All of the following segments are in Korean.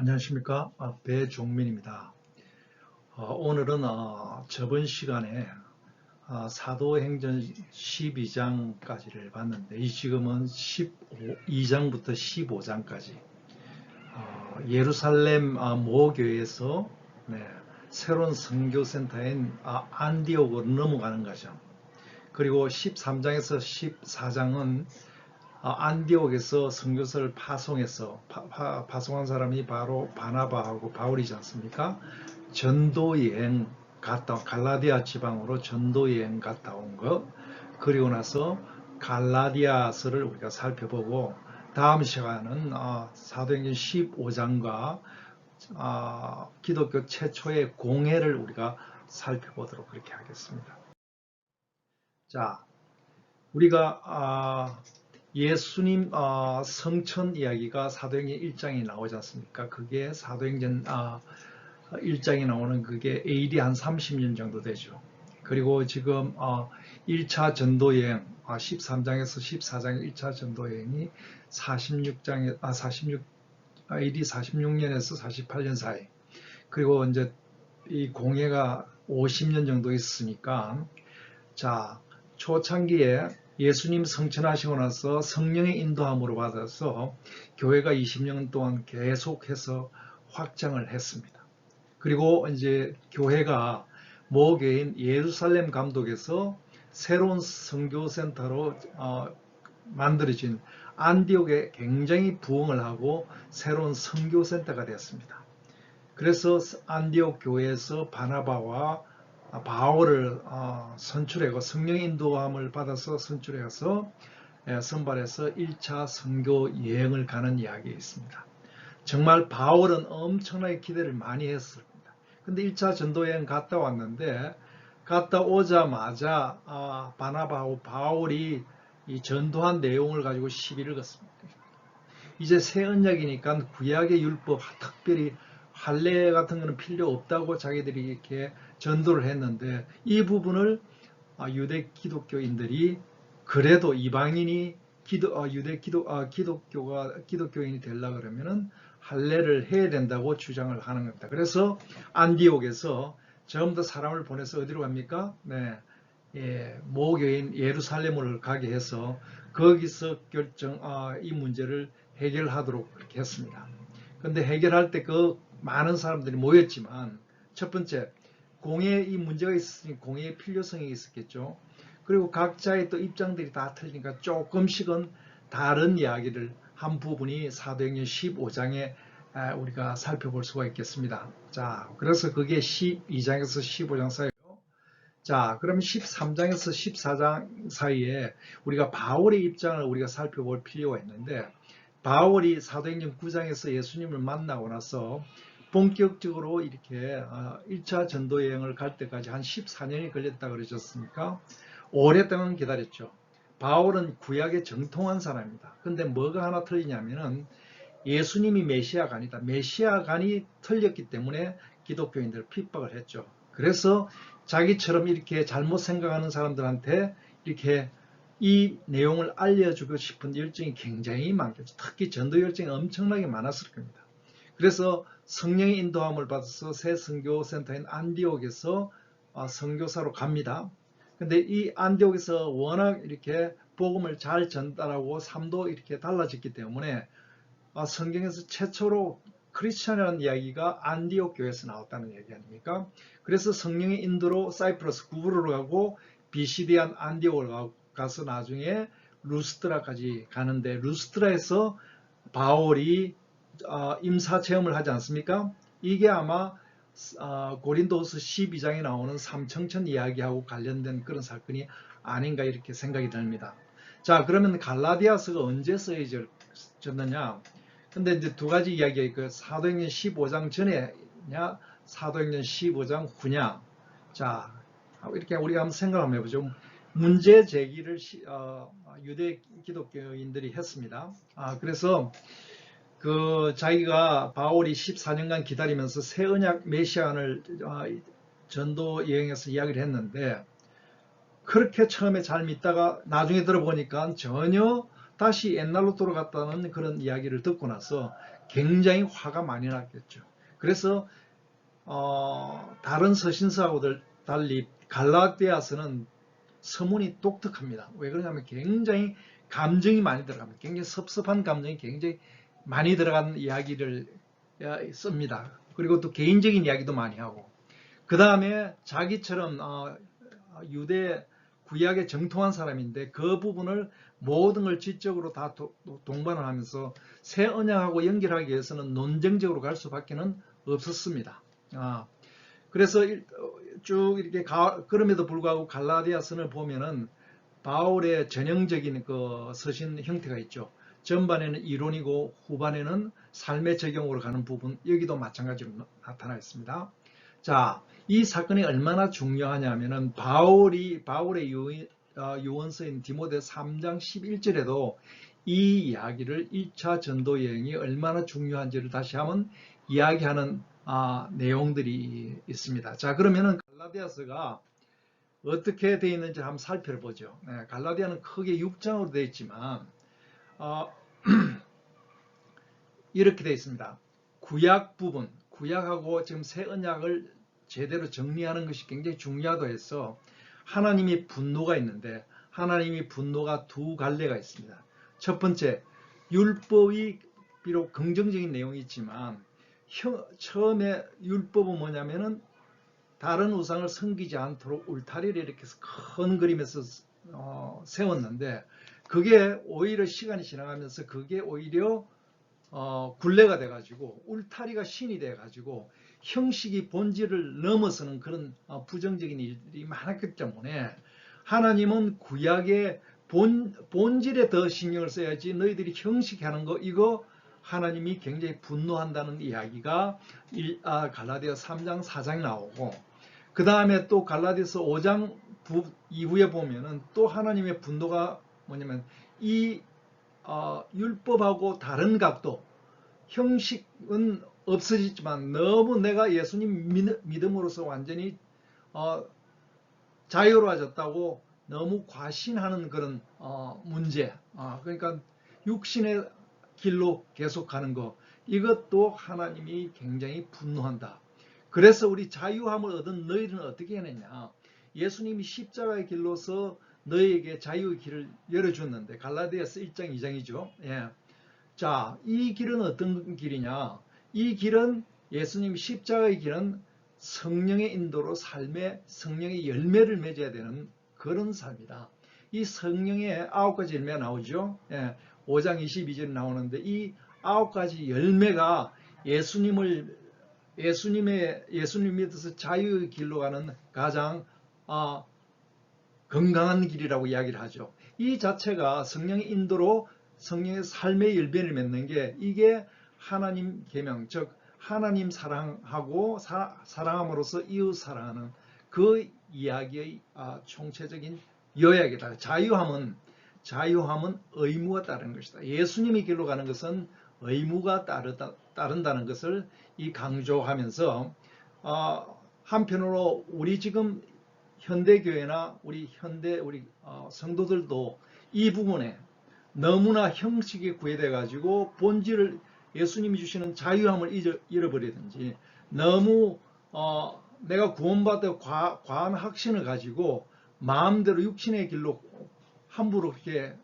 안녕하십니까. 배종민입니다. 오늘은 저번 시간에 사도행전 12장까지를 봤는데 지금은 12장부터 15장까지 예루살렘 모교회에서 새로운 선교센터인 안디옥으로 넘어가는 거죠. 그리고 13장에서 14장은 안디옥에서 선교사를 파송해서 파송한 사람이 바로 바나바하고 바울이지 않습니까? 전도여행 갔다 온, 갈라디아 지방으로 전도여행 갔다 온 것, 그리고 나서 갈라디아서를 우리가 살펴보고 다음 시간은 사도행전 15장과 기독교 최초의 공회를 우리가 살펴보도록 그렇게 하겠습니다. 자, 우리가 예수님 성천 이야기가 사도행전 1장에 나오지 않습니까? 그게 사도행전 1장에 나오는 그게 AD 한 30년 정도 되죠. 그리고 지금 1차 전도여행 13장에서 14장의 1차 전도여행이 46 AD 46년에서 48년 사이. 그리고 이제 이 공회가 50년 정도 있으니까 자, 초창기에 예수님 성천하시고 나서 성령의 인도함으로 받아서 교회가 20년 동안 계속해서 확장을 했습니다. 그리고 이제 교회가 모교인 예루살렘 감독에서 새로운 선교센터로 만들어진 안디옥에 굉장히 부흥을 하고 새로운 선교센터가 되었습니다. 그래서 안디옥 교회에서 바나바와 바울을 선출하고 성령의 인도함을 받아서 선출해서 선발해서 1차 선교 여행을 가는 이야기가 있습니다. 정말 바울은 엄청나게 기대를 많이 했습니다. 근데 1차 전도여행 갔다 왔는데 갔다 오자마자 바나바하고 바울이 이 전도한 내용을 가지고 시비를 걷습니다. 이제 새 언약이니까 구약의 율법, 특별히 할례 같은 거는 필요 없다고 자기들이 이렇게 전도를 했는데 이 부분을 유대 기독교인들이 그래도 이방인이 기독교인이 되려고 그러면은 할례를 해야 된다고 주장을 하는 겁니다. 그래서 안디옥에서 전부 다 사람을 보내서 어디로 갑니까? 모교인 예루살렘을 가게 해서 거기서 이 문제를 해결하도록 그렇게 했습니다. 그런데 해결할 때 그 많은 사람들이 모였지만 첫 번째 공예 이 문제가 있으니 공예의 필요성이 있었겠죠. 그리고 각자의 또 입장들이 다 틀리니까 조금씩은 다른 이야기를 한 부분이 사도행전 15장에 우리가 살펴볼 수가 있겠습니다. 자, 그래서 그게 12장에서 15장 사이에요. 자, 그럼 13장에서 14장 사이에 우리가 바울의 입장을 우리가 살펴볼 필요가 있는데 바울이 사도행전 9장에서 예수님을 만나고 나서 본격적으로 이렇게 1차 전도 여행을 갈 때까지 한 14년이 걸렸다 그러셨으니까 오랫동안 기다렸죠. 바울은 구약에 정통한 사람입니다. 근데 뭐가 하나 틀리냐면은 예수님이 메시아가 아니다. 메시아간이 틀렸기 때문에 기독교인들을 핍박을 했죠. 그래서 자기처럼 이렇게 잘못 생각하는 사람들한테 이렇게 이 내용을 알려주고 싶은 열정이 굉장히 많겠죠. 특히 전도 열정이 엄청나게 많았을 겁니다. 그래서 성령의 인도함을 받아서 새 선교센터인 안디옥에서 선교사로 갑니다. 근데 이 안디옥에서 워낙 이렇게 복음을 잘 전달하고 삶도 이렇게 달라졌기 때문에 성경에서 최초로 크리스천이라는 이야기가 안디옥 교회에서 나왔다는 얘기 아닙니까? 그래서 성령의 인도로 사이프러스 구브로로 가고 비시디안 안디옥을 가서 나중에 루스트라까지 가는데 루스트라에서 바울이 임사 체험을 하지 않습니까? 이게 아마 고린도후서 12장에 나오는 삼청천 이야기하고 관련된 그런 사건이 아닌가 이렇게 생각이 듭니다. 자, 그러면 갈라디아서가 언제 쓰여졌느냐? 근데 이제 두 가지 이야기가 있고 사도행전 15장 전에냐 사도행전 15장 후냐. 자, 이렇게 우리가 한번 생각 한번 해보죠. 문제 제기를 유대 기독교인들이 했습니다. 그래서 자기가 바울이 14년간 기다리면서 새 언약 메시아를 전도 여행에서 이야기를 했는데 그렇게 처음에 잘 믿다가 나중에 들어보니까 전혀 다시 옛날로 돌아갔다는 그런 이야기를 듣고 나서 굉장히 화가 많이 났겠죠. 그래서 다른 서신서하고 달리 갈라디아서는 서문이 독특합니다. 왜 그러냐면 굉장히 감정이 많이 들어갑니다. 굉장히 섭섭한 감정이 굉장히 많이 들어가는 이야기를 씁니다. 그리고 또 개인적인 이야기도 많이 하고, 그 다음에 자기처럼 유대 구약에 정통한 사람인데 그 부분을 모든 걸 지적으로 다 동반을 하면서 새 언약하고 연결하기 위해서는 논쟁적으로 갈 수밖에 없었습니다. 그래서 쭉 이렇게 그럼에도 불구하고 갈라디아서를 보면은 바울의 전형적인 그 서신 형태가 있죠. 전반에는 이론이고 후반에는 삶의 적용으로 가는 부분, 여기도 마찬가지로 나타나 있습니다. 자, 이 사건이 얼마나 중요하냐면은 바울의 유언서인 디모데 3장 11절에도 이 이야기를 1차 전도 여행이 얼마나 중요한지를 다시 한번 이야기하는 내용들이 있습니다. 자, 그러면은 갈라디아서가 어떻게 되어 있는지 한번 살펴보죠. 네, 갈라디아는 크게 6장으로 되어 있지만 이렇게 되어 있습니다. 구약 부분, 구약하고 지금 새 언약을 제대로 정리하는 것이 굉장히 중요하다 해서 하나님이 분노가 있는데 하나님이 분노가 두 갈래가 있습니다. 첫 번째, 율법이 비록 긍정적인 내용이 있지만 처음에 율법은 뭐냐면은 다른 우상을 섬기지 않도록 울타리를 이렇게 큰 그림에서 세웠는데 그게 오히려 시간이 지나가면서 그게 오히려 굴레가 돼가지고 울타리가 신이 돼가지고 형식이 본질을 넘어서는 그런 부정적인 일들이 많았기 때문에 하나님은 구약의 본질에 더 신경을 써야지 너희들이 형식하는 거 이거 하나님이 굉장히 분노한다는 이야기가 갈라디아 3장 4장에 나오고, 그 다음에 또 갈라디아서 5장 이후에 보면은 또 하나님의 분노가 뭐냐면 이 율법하고 다른 각도, 형식은 없어졌지만 너무 내가 예수님 믿음으로써 완전히 자유로워졌다고 너무 과신하는 그런 문제, 그러니까 육신의 길로 계속 가는 거, 이것도 하나님이 굉장히 분노한다. 그래서 우리 자유함을 얻은 너희들은 어떻게 해냈냐? 예수님이 십자가의 길로서 너희에게 자유의 길을 열어줬는데, 갈라디아서 1장 2장이죠. 예. 자, 이 길은 어떤 길이냐? 이 길은 예수님 십자가의 길은 성령의 인도로 삶에 성령의 열매를 맺어야 되는 그런 삶이다. 이 성령의 9가지 열매가 나오죠. 예. 5장 22절에 나오는데 이 9가지 열매가 예수님 믿어서 자유의 길로 가는 가장 건강한 길이라고 이야기를 하죠. 이 자체가 성령의 인도로 성령의 삶의 열매를 맺는 게 이게 하나님 계명, 즉 하나님 사랑하고 사랑함으로써 이웃 사랑하는 그 이야기의 총체적인 요약이다. 자유함은 의무가 따르는 것이다. 예수님의 길로 가는 것은 의무가 따른다는 것을 강조하면서 한편으로 우리 지금 현대교회나 우리 성도들도 이 부분에 너무나 형식에 구애돼 가지고 본질을 예수님이 주시는 자유함을 잃어버리든지 너무 내가 구원받아 과한 확신을 가지고 마음대로 육신의 길로 함부로 그렇게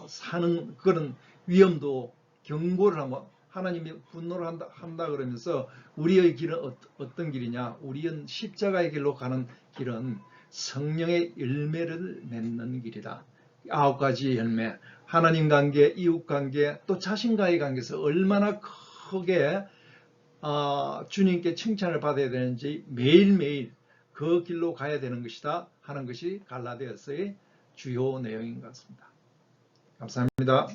사는 그런 위험도 경고를 하면 하나님이 분노를 한다 그러면서 우리의 길은 어떤 길이냐? 우리는 십자가의 길로 가는 길은 성령의 열매를 맺는 길이다. 9가지 열매, 하나님 관계, 이웃 관계, 또 자신과의 관계에서 얼마나 크게 주님께 칭찬을 받아야 되는지 매일매일 그 길로 가야 되는 것이다 하는 것이 갈라디아서의 주요 내용인 것 같습니다. 감사합니다.